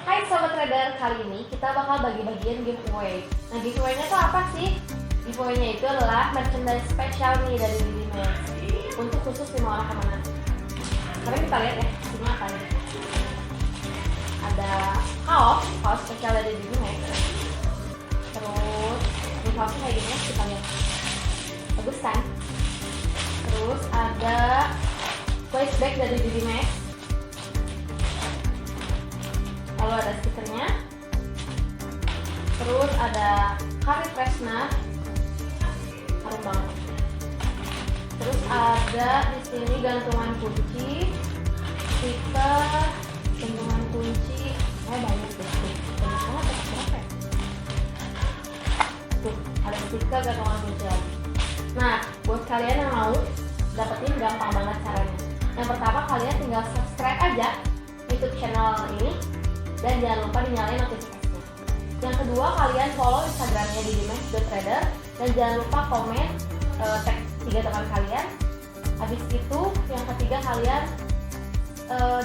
Hai Sobat Trader, kali ini kita bakal bagi-bagian giveaway. Nah, giveaway-nya tuh apa sih? Giveaway-nya itu adalah merchandise spesial nih dari Didimax untuk khusus 5 orang teman. Sekarang kita lihat ya, isinya apa nih. Ada kaos spesial dari Didimax. Terus, ini kaosnya kayak gini ya, kita lihat. Bagus kan? Terus ada flash bag dari Didimax. Lalu ada stikernya. Terus ada Kari Tresna, harum banget. Terus ada di sini gantungan kunci, stiker, gantungan kunci, banyak deh. Banyak banget, berapa? Tuh, ada stiker gantungan kunci lagi. Nah, buat kalian yang mau dapetin gampang banget caranya. Yang pertama kalian tinggal subscribe aja YouTube channel ini dan jangan lupa dinyalain notifikasinya. Yang kedua kalian follow Instagramnya didimax.trader dan jangan lupa komen tag 3 teman kalian. Habis itu yang ketiga kalian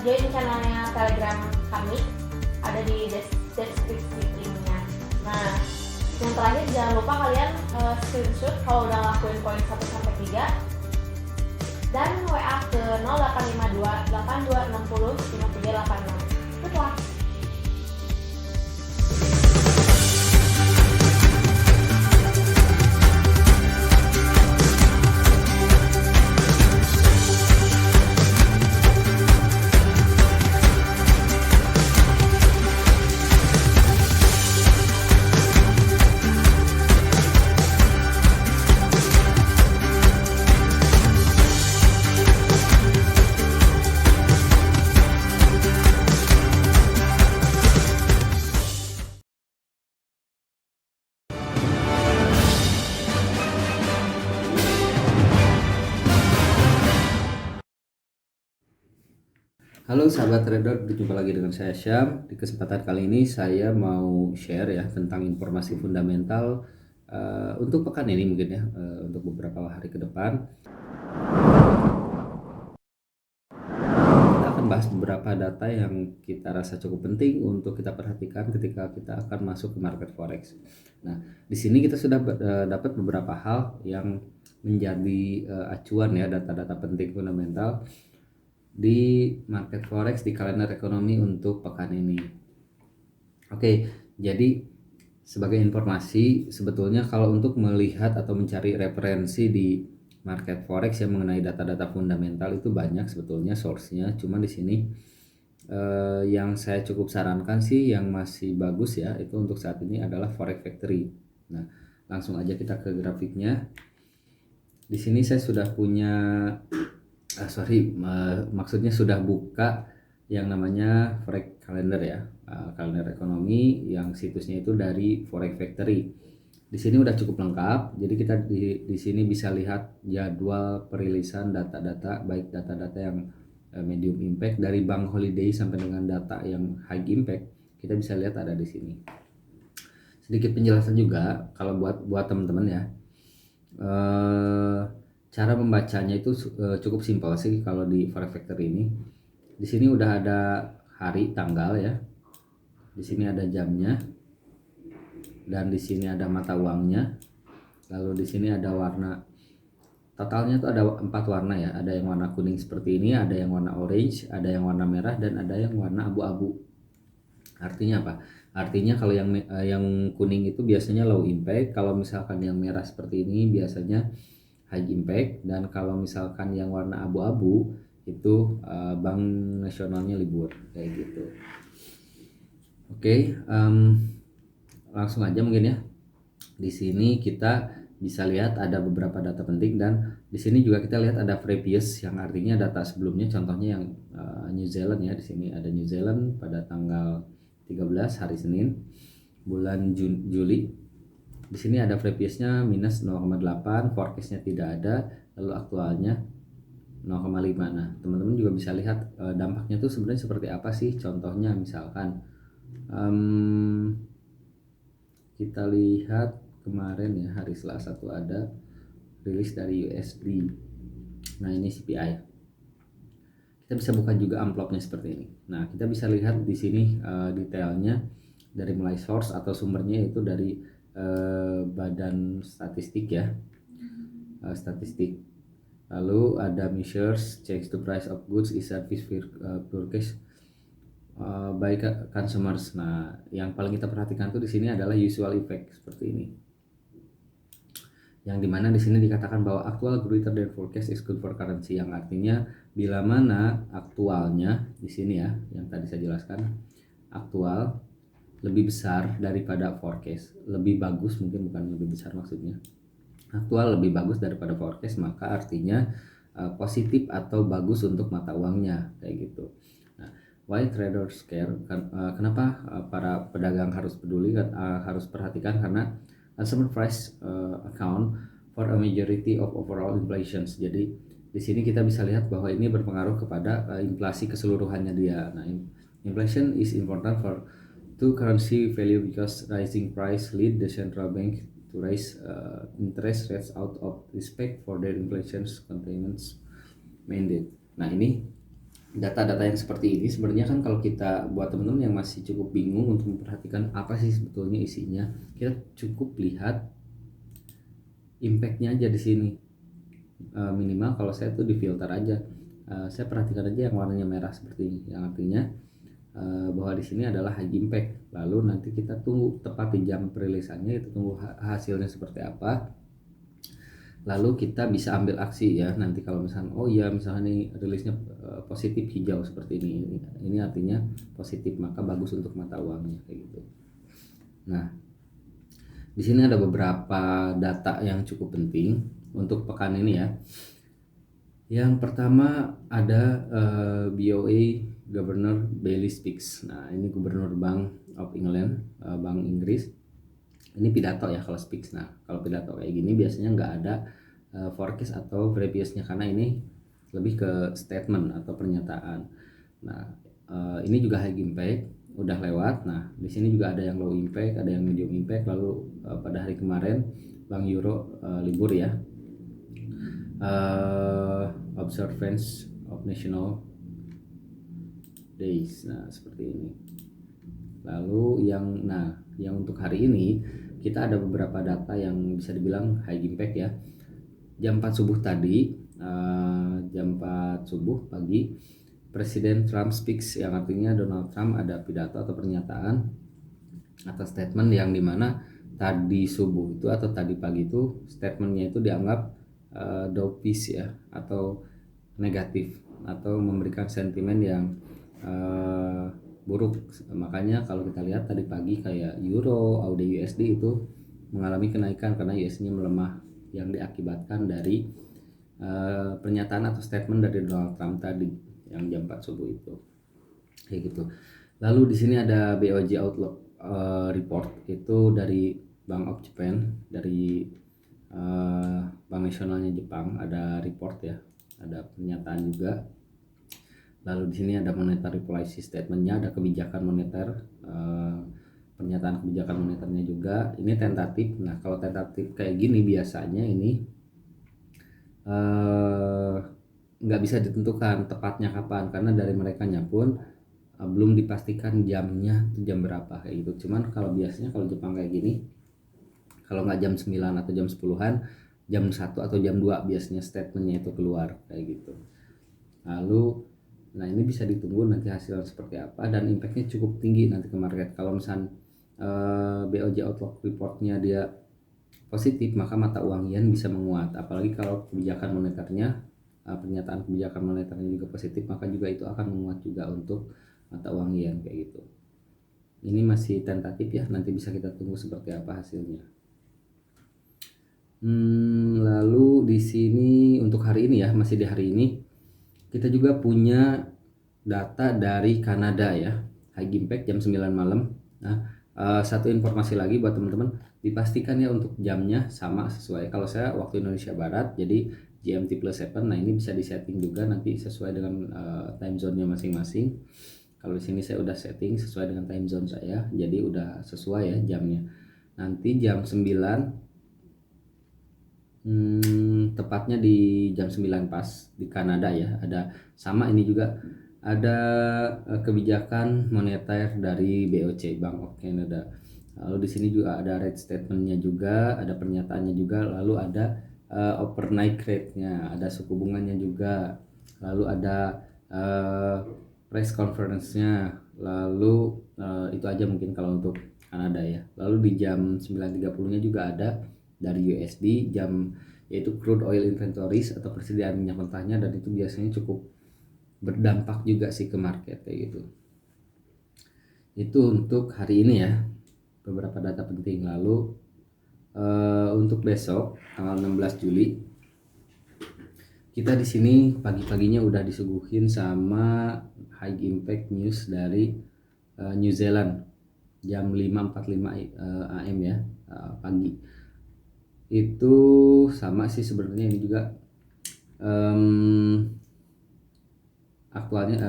join channelnya Telegram kami, ada di deskripsi linknya. Nah, yang terakhir jangan lupa kalian screenshot kalau udah ngelakuin poin 1-3 dan WA ke 0852 8260 5386. Good luck! Halo sahabat trader, berjumpa lagi dengan saya Syam. Di kesempatan kali ini saya mau share ya tentang informasi fundamental untuk pekan ini mungkin ya, untuk beberapa hari ke depan. Kita akan bahas beberapa data yang kita rasa cukup penting untuk kita perhatikan ketika kita akan masuk ke market forex. Nah, di sini kita sudah dapat beberapa hal yang menjadi acuan ya, data-data penting fundamental di market forex di kalender ekonomi untuk pekan ini. Oke, jadi sebagai informasi sebetulnya kalau untuk melihat atau mencari referensi di market forex yang mengenai data-data fundamental itu banyak sebetulnya source-nya. Cuma di sini yang saya cukup sarankan sih yang masih bagus ya itu untuk saat ini adalah Forex Factory. Nah, langsung aja kita ke grafiknya. Di sini saya sudah punya maksudnya sudah buka yang namanya Forex Calendar ya, kalender ekonomi yang situsnya itu dari Forex Factory. Di sini udah cukup lengkap, jadi kita di sini bisa lihat jadwal perilisan data-data, baik data-data yang medium impact dari Bank Holiday sampai dengan data yang high impact, kita bisa lihat ada di sini. Sedikit penjelasan juga kalau buat teman-teman ya. Cara membacanya itu cukup simpel sih kalau di Forex Factory ini. Di sini udah ada hari, tanggal ya. Di sini ada jamnya. Dan di sini ada mata uangnya. Lalu di sini ada warna. Totalnya tuh ada 4 warna ya. Ada yang warna kuning seperti ini, ada yang warna orange, ada yang warna merah, dan ada yang warna abu-abu. Artinya apa? Artinya kalau yang kuning itu biasanya low impact, kalau misalkan yang merah seperti ini biasanya high impact, dan kalau misalkan yang warna abu-abu itu bank nasionalnya libur kayak gitu. Oke, langsung aja mungkin ya. Di sini kita bisa lihat ada beberapa data penting, dan di sini juga kita lihat ada previous yang artinya data sebelumnya, contohnya yang New Zealand ya. Di sini ada New Zealand pada tanggal 13 hari Senin bulan Juli. Di sini ada previousnya minus 0,8, forecastnya tidak ada, lalu aktualnya 0,5. Nah, teman-teman juga bisa lihat dampaknya tuh sebenarnya seperti apa sih. Contohnya misalkan kita lihat kemarin ya, hari Selasa tuh ada rilis dari USD. Nah, ini CPI. kita bisa buka juga amplopnya seperti ini. Nah, kita bisa lihat di sini detailnya dari mulai source atau sumbernya itu dari badan statistik ya, statistik. Lalu ada measures change the price of goods is service purchase by consumers. Nah, yang paling kita perhatikan tuh di sini adalah usual effect seperti ini. Yang dimana di sini dikatakan bahwa actual greater than forecast is good for currency, yang artinya bila mana aktualnya di sini ya, yang tadi saya jelaskan, aktual lebih besar daripada forecast, lebih bagus, mungkin bukan lebih besar maksudnya, aktual lebih bagus daripada forecast, maka artinya positif atau bagus untuk mata uangnya kayak gitu. Nah, why traders care? Kenapa para pedagang harus peduli, harus perhatikan, karena consumer price account for a majority of overall inflation. Jadi di sini kita bisa lihat bahwa ini berpengaruh kepada inflasi keseluruhannya dia. Nah, inflation is important for to currency value because rising price lead the central bank to raise interest rates out of respect for their inflation containment mandate. Nah, ini data-data yang seperti ini sebenarnya kan kalau kita buat teman-teman yang masih cukup bingung untuk memperhatikan apa sih sebetulnya isinya, kita cukup lihat impactnya aja di sini. Minimal kalau saya tuh di filter aja, saya perhatikan aja yang warnanya merah seperti ini, yang artinya bahwa di sini adalah high impact. Lalu nanti kita tunggu tepat di jam perilisannya, itu tunggu hasilnya seperti apa. Lalu kita bisa ambil aksi ya. Nanti kalau misalnya oh iya misalnya nih rilisnya positif hijau seperti ini artinya positif, maka bagus untuk mata uangnya kayak gitu. Nah, di sini ada beberapa data yang cukup penting untuk pekan ini ya. Yang pertama ada BOE Governor Bailey Speaks. Nah, ini Gubernur Bank of England, Bank Inggris. Ini pidato ya kalau speaks. Nah, kalau pidato kayak gini biasanya nggak ada forecast atau previousnya, karena ini lebih ke statement atau pernyataan. Nah, ini juga high impact, udah lewat. Nah, di sini juga ada yang low impact, ada yang medium impact. Lalu pada hari kemarin Bank Euro libur ya. Observance of National Days. Nah, seperti ini. Lalu yang untuk hari ini kita ada beberapa data yang bisa dibilang high impact ya. Jam 4 subuh tadi, jam 4 subuh pagi, Presiden Trump speaks, yang artinya Donald Trump ada pidato atau pernyataan atau statement yang dimana tadi subuh itu atau tadi pagi itu statementnya itu dianggap dovish ya, atau negatif, atau memberikan sentimen yang buruk. Makanya kalau kita lihat tadi pagi kayak Euro, AUD USD itu mengalami kenaikan karena USD-nya melemah, yang diakibatkan dari pernyataan atau statement dari Donald Trump tadi yang jam 4 subuh itu. Kayak gitu. Lalu di sini ada BOJ Outlook report, itu dari Bank of Japan, dari Bank Nasionalnya Jepang, ada report ya, ada pernyataan juga. Lalu di sini ada monetary policy statementnya, ada kebijakan moneter, pernyataan kebijakan moneternya juga. Ini tentatif. Nah, kalau tentatif kayak gini biasanya ini nggak bisa ditentukan tepatnya kapan, karena dari merekanya pun belum dipastikan jamnya itu jam berapa kayak gitu. Cuman kalau biasanya kalau Jepang kayak gini, kalau nggak jam 9 atau jam 10-an, jam 1 atau jam 2 biasanya statementnya itu keluar kayak gitu. Lalu nah ini bisa ditunggu nanti hasilnya seperti apa, dan impactnya cukup tinggi nanti ke market. Kalau misalnya BOJ Outlook reportnya dia positif, maka mata uang yen bisa menguat. Apalagi kalau kebijakan moneternya, pernyataan kebijakan moneternya juga positif, maka juga itu akan menguat juga untuk mata uang yen kayak gitu. Ini masih tentatif ya, nanti bisa kita tunggu seperti apa hasilnya. Lalu di sini untuk hari ini ya, masih di hari ini kita juga punya data dari Kanada ya, high impact jam 9 malam. Nah, satu informasi lagi buat teman-teman, dipastikan ya untuk jamnya sama sesuai. Kalau saya waktu Indonesia Barat, jadi GMT plus 7. Nah, ini bisa disetting juga nanti sesuai dengan time zone-nya masing-masing. Kalau di sini saya udah setting sesuai dengan time zone saya, jadi udah sesuai ya jamnya. Nanti jam 9 tepatnya di jam 9 pas di Kanada ya. Ada sama ini juga ada kebijakan moneter dari BOC, Bank of Canada. Lalu di sini juga ada rate statementnya juga, ada pernyataannya juga, lalu ada overnight rate-nya, ada suku bunganya juga, lalu ada press conference-nya, lalu itu aja mungkin kalau untuk Kanada ya. Lalu di jam 9.30-nya juga ada dari USD jam, yaitu crude oil inventories atau persediaan minyak mentahnya, dan itu biasanya cukup berdampak juga sih ke market kayak gitu. Itu untuk hari ini ya, beberapa data penting. Lalu untuk besok tanggal 16 Juli kita di sini pagi-paginya udah disuguhin sama high impact news dari New Zealand jam 5.45 AM ya, pagi. Itu sama sih sebenarnya, ini juga aktualnya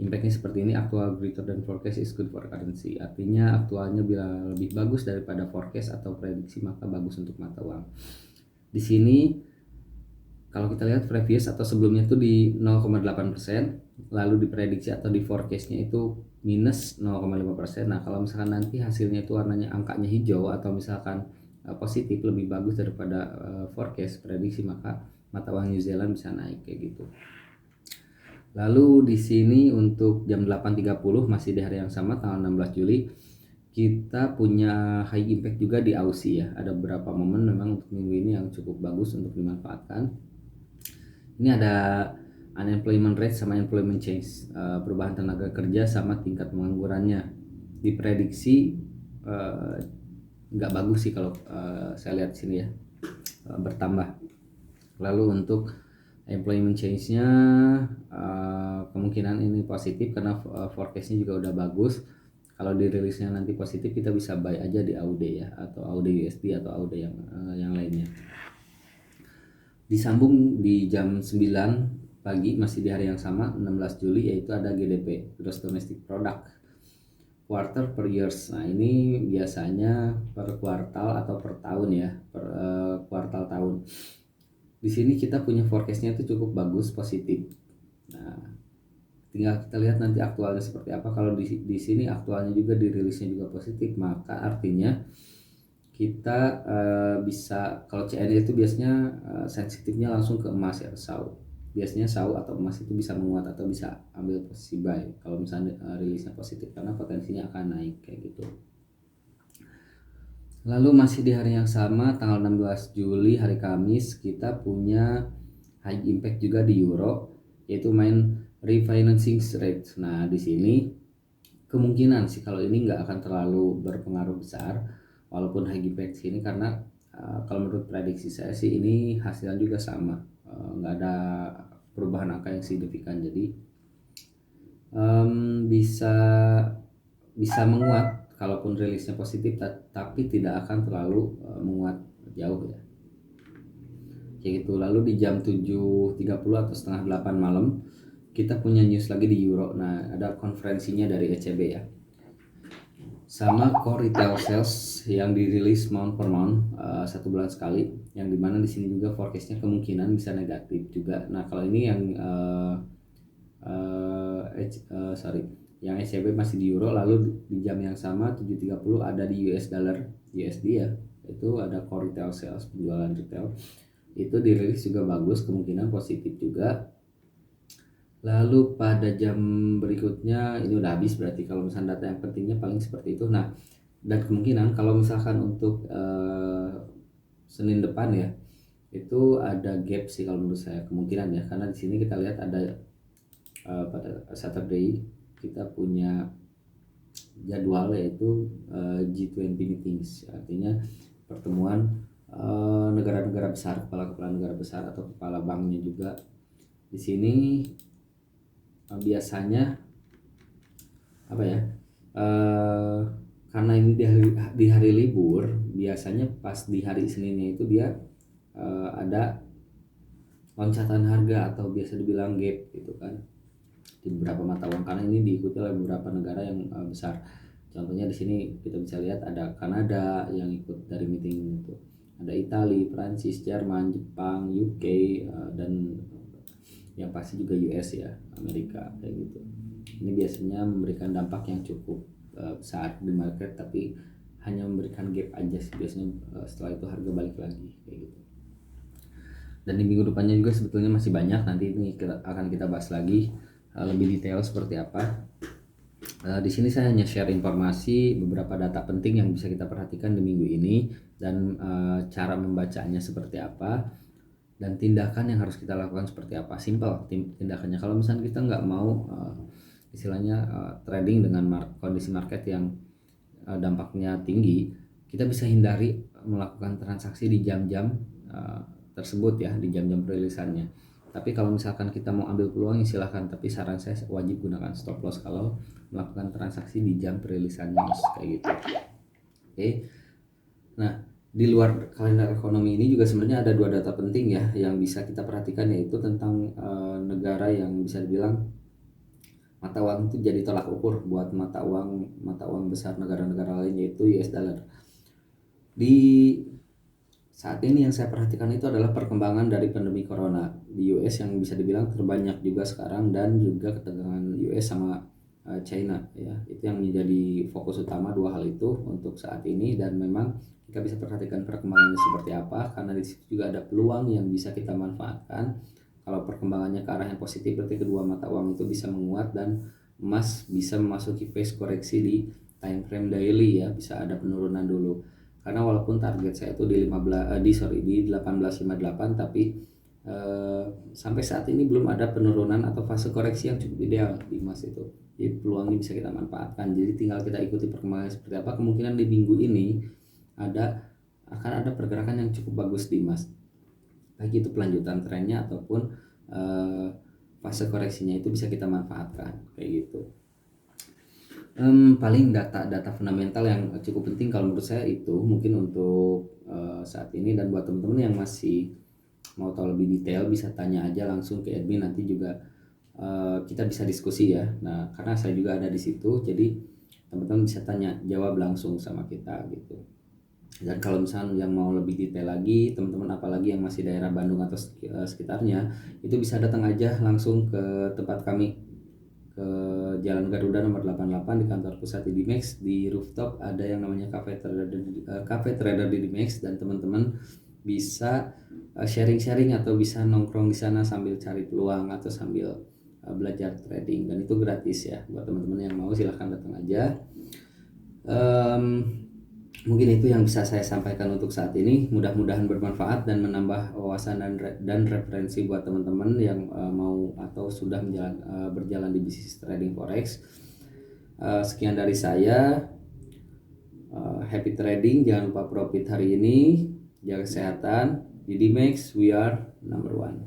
impactnya seperti ini. Actual greater than forecast is good for currency, artinya aktualnya bila lebih bagus daripada forecast atau prediksi maka bagus untuk mata uang. Di sini kalau kita lihat previous atau sebelumnya itu di 0,8%, lalu diprediksi atau di forecastnya itu minus 0,5%. Nah kalau misalkan nanti hasilnya itu warnanya angkanya hijau atau misalkan positif lebih bagus daripada forecast prediksi, maka mata uang New Zealand bisa naik kayak gitu. Lalu di sini untuk jam 8.30 masih di hari yang sama tanggal 16 Juli kita punya high impact juga di Aussie ya. Ada beberapa momen memang untuk minggu ini yang cukup bagus untuk dimanfaatkan. Ini ada unemployment rate sama employment change, perubahan tenaga kerja sama tingkat penganggurannya. Diprediksi nggak bagus sih kalau saya lihat sini ya, bertambah. Lalu untuk employment change-nya kemungkinan ini positif karena forecast-nya juga udah bagus. Kalau dirilisnya nanti positif kita bisa buy aja di AUD ya, atau AUD USD atau AUD yang lainnya. Disambung di jam 9 pagi masih di hari yang sama 16 Juli yaitu ada GDP, Gross Domestic Product, quarter per years. Nah ini biasanya per kuartal atau per tahun ya, per kuartal tahun. Di sini kita punya forecastnya itu cukup bagus, positif. Nah tinggal kita lihat nanti aktualnya seperti apa. Kalau di sini aktualnya juga dirilisnya juga positif, maka artinya kita bisa, kalau CNY itu biasanya sensitifnya langsung ke emas ya, SAU. Biasanya SAU atau emas itu bisa menguat atau bisa ambil posisi buy kalau misalnya rilisnya positif, karena potensinya akan naik kayak gitu. Lalu masih di hari yang sama tanggal 16 Juli hari Kamis kita punya high impact juga di euro, yaitu main refinancing rate. Nah di sini kemungkinan sih kalau ini nggak akan terlalu berpengaruh besar walaupun high impact sini, karena kalau menurut prediksi saya sih ini hasilnya juga sama, nggak ada perubahan angka yang signifikan, jadi bisa menguat kalaupun rilisnya positif, tapi tidak akan terlalu menguat jauh ya kayak gitu. Lalu di jam 7.30 atau setengah 8 malam kita punya news lagi di euro. Nah ada konferensinya dari ECB ya, sama core retail sales yang dirilis month per month, 1 bulan sekali, yang dimana di sini juga forecastnya kemungkinan bisa negatif juga. Nah kalau ini yang yang ECB masih di euro. Lalu di jam yang sama 7.30 ada di US dollar USD ya, itu ada core retail sales, penjualan retail itu dirilis juga bagus, kemungkinan positif juga. Lalu pada jam berikutnya ini udah habis, berarti kalau misalnya data yang pentingnya paling seperti itu. Nah dan kemungkinan kalau misalkan untuk Senin depan ya itu ada gap sih kalau menurut saya, kemungkinan ya, karena di sini kita lihat ada pada Saturday kita punya jadwal yaitu G20 meetings, artinya pertemuan negara-negara besar, kepala negara besar atau kepala banknya juga. Di sini biasanya apa ya, karena ini di hari libur, biasanya pas di hari Seninnya itu dia ada loncatan harga atau biasa dibilang gap gitu kan di beberapa mata uang, karena ini diikuti oleh beberapa negara yang besar. Contohnya di sini kita bisa lihat ada Kanada yang ikut dari meeting itu, ada Italia, Prancis, Jerman, Jepang, UK, dan yang pasti juga US ya, Amerika kayak gitu. Ini biasanya memberikan dampak yang cukup besar di market, tapi hanya memberikan gap aja sih biasanya. Setelah itu harga balik lagi kayak gitu. Dan di minggu depannya juga sebetulnya masih banyak, nanti ini akan kita bahas lagi lebih detail seperti apa. Di sini saya hanya share informasi beberapa data penting yang bisa kita perhatikan di minggu ini, dan cara membacanya seperti apa, dan tindakan yang harus kita lakukan seperti apa. Simple tindakannya. Kalau misalnya kita nggak mau istilahnya trading dengan kondisi market yang dampaknya tinggi, kita bisa hindari melakukan transaksi di jam-jam tersebut ya, di jam-jam perilisannya. Tapi kalau misalkan kita mau ambil peluang, silahkan, tapi saran saya wajib gunakan stop loss kalau melakukan transaksi di jam perilisannya kayak gitu. Oke. Nah, di luar kalender ekonomi ini juga sebenarnya ada 2 data penting ya yang bisa kita perhatikan, yaitu tentang negara yang bisa dibilang mata uang itu jadi tolak ukur buat mata uang besar negara-negara lain, yaitu US dollar. Di saat ini yang saya perhatikan itu adalah perkembangan dari pandemi corona di US yang bisa dibilang terbanyak juga sekarang, dan juga ketegangan US sama China ya. Itu yang menjadi fokus utama, 2 hal itu untuk saat ini, dan memang kita bisa perhatikan perkembangannya seperti apa, karena di situ juga ada peluang yang bisa kita manfaatkan. Kalau perkembangannya ke arah yang positif, berarti kedua mata uang itu bisa menguat dan emas bisa memasuki phase koreksi di time frame daily ya, bisa ada penurunan dulu. Karena walaupun target saya itu di 1858, tapi sampai saat ini belum ada penurunan atau fase koreksi yang cukup ideal di emas itu. Jadi peluangnya bisa kita manfaatkan. Jadi tinggal kita ikuti perkembangan seperti apa. Kemungkinan di minggu ini akan ada pergerakan yang cukup bagus di emas. Baik itu pelanjutan trennya ataupun fase koreksinya itu bisa kita manfaatkan kayak gitu. Paling data fundamental yang cukup penting kalau menurut saya itu mungkin untuk saat ini, dan buat teman-teman yang masih mau tahu lebih detail bisa tanya aja langsung ke admin, nanti juga kita bisa diskusi ya. Nah, karena saya juga ada di situ, jadi teman-teman bisa tanya jawab langsung sama kita gitu. Dan kalau misalnya yang mau lebih detail lagi, teman-teman apalagi yang masih daerah Bandung atau sekitarnya, itu bisa datang aja langsung ke tempat kami, ke Jalan Garuda nomor 88 di kantor pusat IDMAX. Di rooftop ada yang namanya Cafe Trader di IDMAX, dan teman-teman bisa sharing-sharing atau bisa nongkrong di sana sambil cari peluang atau sambil belajar trading, dan itu gratis ya. Buat teman-teman yang mau silahkan datang aja. Mungkin itu yang bisa saya sampaikan untuk saat ini. Mudah-mudahan bermanfaat dan menambah wawasan dan referensi buat teman-teman yang mau atau sudah berjalan di bisnis trading forex. Sekian dari saya. Happy trading, jangan lupa profit hari ini, jaga kesehatan. Di DMAX, we are number one.